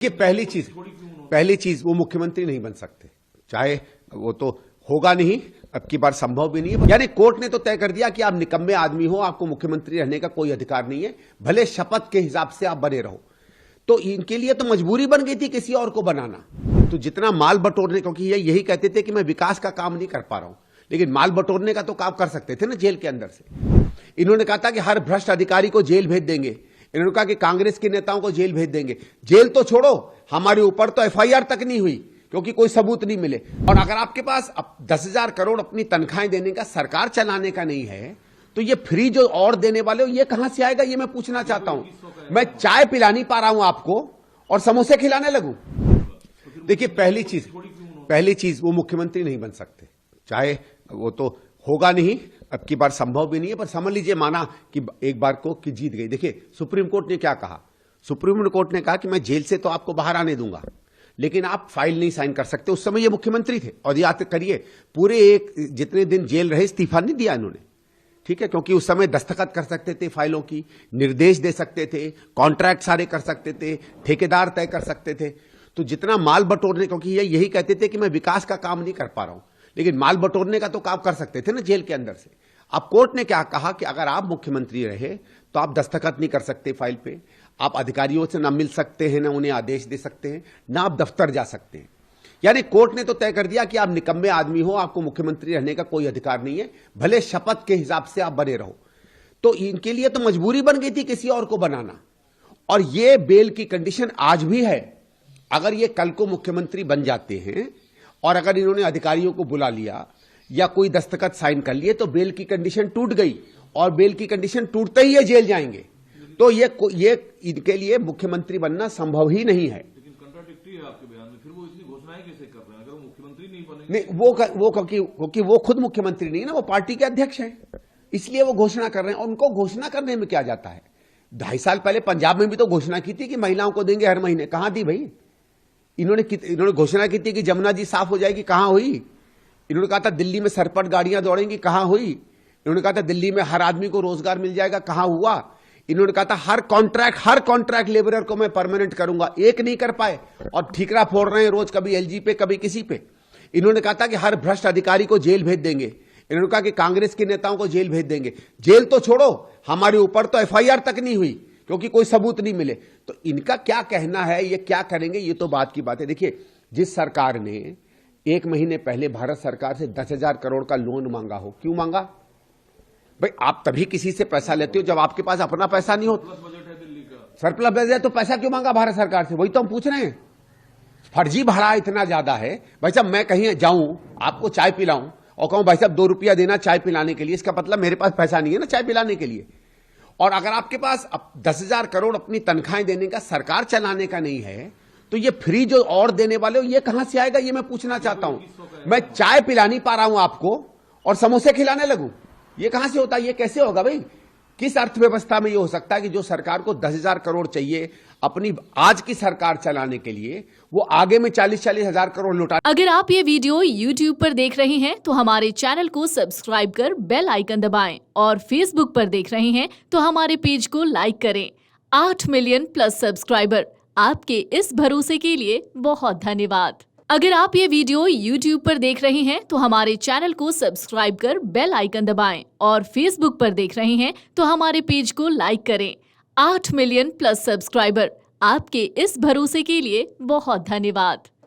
कि पहली चीज वो मुख्यमंत्री नहीं बन सकते, चाहे वो तो होगा नहीं, अब की बार संभव भी नहीं है। यानी कोर्ट ने तो तय कर दिया कि आप निकम्मे आदमी हो, आपको मुख्यमंत्री रहने का कोई अधिकार नहीं है, भले शपथ के हिसाब से आप बने रहो। तो इनके लिए तो मजबूरी बन गई थी किसी और को बनाना। तो जितना माल बटोरने, क्योंकि ये यही कहते थे कि मैं विकास का काम नहीं कर पा रहा हूं, लेकिन माल बटोरने का तो काम कर सकते थे ना जेल के अंदर से। इन्होंने कहा था कि हर भ्रष्ट अधिकारी को जेल भेज देंगे, इन्होंने कहा कि कांग्रेस के नेताओं को जेल भेज देंगे। जेल तो छोड़ो, हमारे ऊपर तो एफआईआर तक नहीं हुई क्योंकि कोई सबूत नहीं मिले। और अगर आपके पास 10,000 करोड़ अपनी तनख्वाहें देने का, सरकार चलाने का नहीं है, तो ये फ्री जो और देने वाले हो ये कहां से आएगा, ये मैं पूछना चाहता हूं। मैं चाय पिला नहीं पा रहा हूं आपको और समोसे खिलाने लगूं। देखिए पहली चीज वो मुख्यमंत्री नहीं बन सकते, चाहे वो तो होगा नहीं, अब की बार संभव भी नहीं है। पर समझ लीजिए, माना कि एक बार को कि जीत गई। देखिए सुप्रीम कोर्ट ने क्या कहा, सुप्रीम कोर्ट ने कहा कि मैं जेल से तो आपको बाहर आने दूंगा, लेकिन आप फाइल नहीं साइन कर सकते। उस समय ये मुख्यमंत्री थे और याद करिए पूरे जितने दिन जेल रहे इस्तीफा नहीं दिया इन्होंने, ठीक है, क्योंकि उस समय दस्तखत कर सकते थे फाइलों की, निर्देश दे सकते थे, कॉन्ट्रैक्ट सारे कर सकते थे, ठेकेदार तय कर सकते थे। तो जितना माल बटोरने, क्योंकि ये यही कहते थे कि मैं विकास का काम नहीं कर पा रहा हूं, लेकिन माल बटोरने का तो काम कर सकते थे ना जेल के अंदर से। अब कोर्ट ने क्या कहा कि अगर आप मुख्यमंत्री रहे तो आप दस्तखत नहीं कर सकते फाइल पे, आप अधिकारियों से ना मिल सकते हैं, ना उन्हें आदेश दे सकते हैं, ना आप दफ्तर जा सकते हैं। यानी कोर्ट ने तो तय कर दिया कि आप निकम्मे आदमी हो, आपको मुख्यमंत्री रहने का कोई अधिकार नहीं है, भले शपथ के हिसाब से आप बने रहो। तो इनके लिए तो मजबूरी बन गई थी किसी और को बनाना। और ये बेल की कंडीशन आज भी है। अगर ये कल को मुख्यमंत्री बन जाते हैं और अगर इन्होंने अधिकारियों को बुला लिया या कोई दस्तखत साइन कर लिए तो बेल की कंडीशन टूट गई, और बेल की कंडीशन टूटते ही ये जेल जाएंगे। तो ये इनके लिए मुख्यमंत्री बनना संभव ही नहीं है। लेकिन कंट्राडिक्टरी है आपके बयान में, फिर वो इसलिए घोषणाएं कैसे कर रहे हैं अगर वो मुख्यमंत्री नहीं बनेंगे? नहीं, वो क्योंकि वो खुद मुख्यमंत्री नहीं ना, वो पार्टी के अध्यक्ष हैं, इसलिए वो घोषणा कर रहे हैं। और उनको घोषणा करने में क्या जाता है? 2.5 साल पहले पंजाब में भी तो घोषणा की थी कि महिलाओं को देंगे हर महीने, कहां दी भाई? इन्होंने घोषणा की थी कि जमुना जी साफ हो जाएगी, कहां हुई? इन्होंने कहा था दिल्ली में सरपट गाड़ियां दौड़ेंगी, कहां हुई? इन्होंने कहा था दिल्ली में हर आदमी को रोजगार मिल जाएगा, कहां हुआ? इन्होंने कहा था हर कॉन्ट्रैक्ट लेबरर को मैं परमानेंट करूंगा, एक नहीं कर पाए और ठीकरा फोड़ रहे हैं रोज, कभी एलजी पे कभी किसी पे। इन्होंने कहा था कि हर भ्रष्ट अधिकारी को जेल भेज देंगे, इन्होंने कहा कि कांग्रेस के नेताओं को जेल भेज देंगे। जेल तो छोड़ो, हमारे ऊपर तो एफआईआर तक नहीं हुई क्योंकि कोई सबूत नहीं मिले। तो इनका क्या कहना है, ये क्या करेंगे, ये तो बात की बात है। देखिए जिस सरकार ने 1 महीने पहले भारत सरकार से 10,000 करोड़ का लोन मांगा हो, क्यों मांगा भाई? आप तभी किसी से पैसा लेते हो जब आपके पास अपना पैसा नहीं हो। बजट है दिल्ली का, सरप्लस बजट है तो पैसा क्यों मांगा भारत सरकार से? वही तो हम पूछ रहे हैं। फर्जी भाड़ा इतना ज्यादा है भाई साहब, मैं कहीं जाऊं आपको चाय पिलाऊं और कहूं भाई साहब 2 रुपया देना चाय पिलाने के लिए, इसका मतलब मेरे पास पैसा नहीं है ना चाय पिलाने के लिए। और अगर आपके पास 10,000 करोड़ अपनी तनख्वाहें देने का, सरकार चलाने का नहीं है, तो ये फ्री जो और देने वाले हो ये कहां से आएगा, ये मैं पूछना चाहता हूं। मैं चाय पिला नहीं पा रहा हूं आपको और समोसे खिलाने लगूं, ये कहां से होता है? ये कैसे होगा भाई? किस अर्थव्यवस्था में ये हो सकता है कि जो सरकार को 10,000 करोड़ चाहिए अपनी आज की सरकार चलाने के लिए, वो आगे में 40-40 हजार करोड़ लौटा। अगर आप ये वीडियो YouTube पर देख रहे हैं तो हमारे चैनल को सब्सक्राइब कर बेल आइकन दबाएं, और Facebook पर देख रहे हैं तो हमारे पेज को लाइक करें। 8 मिलियन प्लस सब्सक्राइबर, आपके इस भरोसे के लिए बहुत धन्यवाद। अगर आप ये वीडियो YouTube पर देख रहे हैं तो हमारे चैनल को सब्सक्राइब कर बेल आइकन दबाएं, और Facebook पर देख रहे हैं तो हमारे पेज को लाइक करें। 8 मिलियन प्लस सब्सक्राइबर, आपके इस भरोसे के लिए बहुत धन्यवाद।